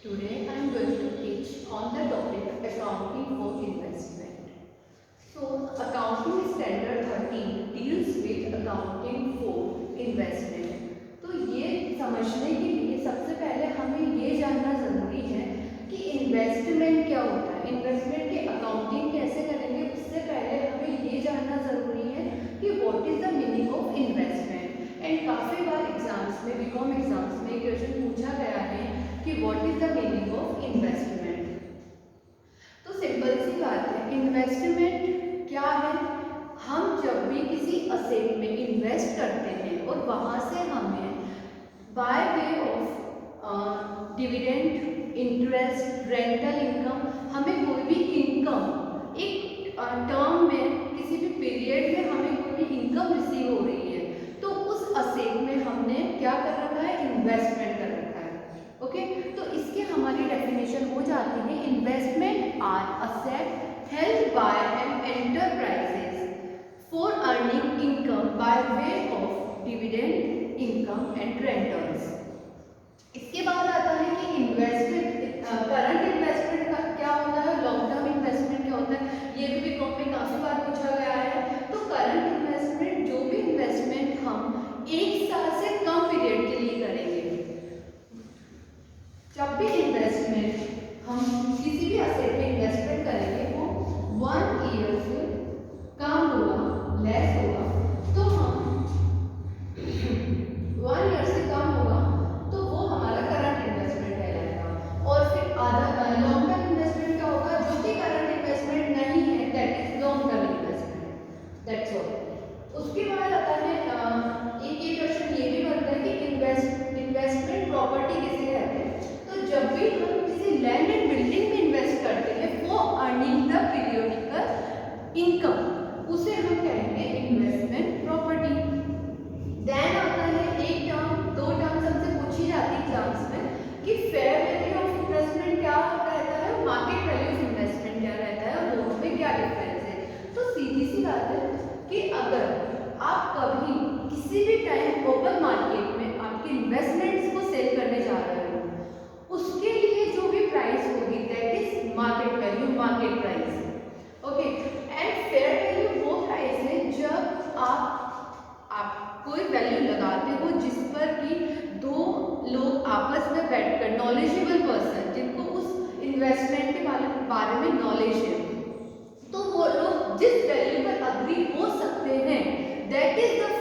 Today I am going to teach on the topic accounting for investment. So accounting standard 13 deals with accounting for investment. तो ये समझने के लिए सबसे पहले हमें ये जानना जरूरी है कि इन्वेस्टमेंट क्या होता है, इन्वेस्टमेंट की अकाउंटिंग कैसे करेंगे। उससे पहले हमें ये जानना जरूरी है कि what is the meaning of investment. And काफी बार एग्जाम्स में, बीकॉम एग्जाम्स में क्वेश्चन पूछा गया है कि what is the meaning of investment. तो सिंपल सी बात है, इन्वेस्टमेंट क्या है। हम जब भी किसी असेट में इन्वेस्ट करते हैं और वहां से हमें bye way of dividend, interest, rental income, हमें कोई भी इनकम एक टर्म में, किसी भी पीरियड में हमें कोई भी इनकम रिसीव हो रही है, तो उस असेट में हमने क्या कर रखा है, इन्वेस्टमेंट कर रखा है। ओके, तो इसके हमारी डेफिनेशन हो जाती है, investment are asset held by an enterprises for earning income by way of dividend income and rentals. इसके बाद आता है कि इन्वेस्टमेंट, करंट इन्वेस्टमेंट का क्या होता है, लॉन्ग टर्म इन्वेस्टमेंट क्या होता है, ये भी बीकॉम में काफी बार पूछा गया है। तो करंट इन्वेस्टमेंट, जो भी इन्वेस्टमेंट हम 1 साल से कम पीरियड के लिए करेंगे। जब भी इन्वेस्टमेंट हम किसी भी असेट में इन्वेस्टमेंट करेंगे वो 1 ईयर से कम होगा, लेस होगा, तो हम 1 ईयर से कम होगा तो वो हमारा करंट इन्वेस्टमेंट कहलाएगा। और फिर आधा लॉन्ग टर्म इन्वेस्टमेंट क्या होगा, जो कि करंट इन्वेस्टमेंट नहीं है, that is long term investment, that's all. उसके बाद आता है एक ये क्वेश्चन ये भी बनता है कि इन्वेस्टमेंट प्रॉपर्टी किसे कहते हैं। तो जब भी हम किसी लैंड एंड बिल्डिंग में इन्वेस्ट करते हैं वो अर्निंग द पीरियोडिकल इनकम, उसे हम कहेंगे इन्वेस्टमेंट प्रॉपर्टी। देन आता है एक टर्म, 2 टर्म्स हमसे पूछी जाती है एग्जाम्स में कि फेयर वैल्यू ऑफ इन्वेस्टमेंट क्या रहता है, मार्केट वैल्यू ऑफ इन्वेस्टमेंट क्या रहता है, और दोनों में क्या डिफरेंस है। तो सीधी सी बात है कि अगर आप कभी किसी भी टाइम ओपन मार्केट में आपके इन्वेस्टमेंट्स को सेल करने जा रहे हो, उसके लिए जो भी प्राइस होगी that is market value, market price. Okay, and fair value वो प्राइस है जब आप कोई वैल्यू लगाते हो जिस पर कि 2 लोग आपस में बैठकर, नॉलेजेबल पर्सन जिनको उस इन्वेस्टमेंट के बारे में नॉलेज है, तो वो लोग जिस वैल्यू पर अग्री हो सकते हैं दैट इज द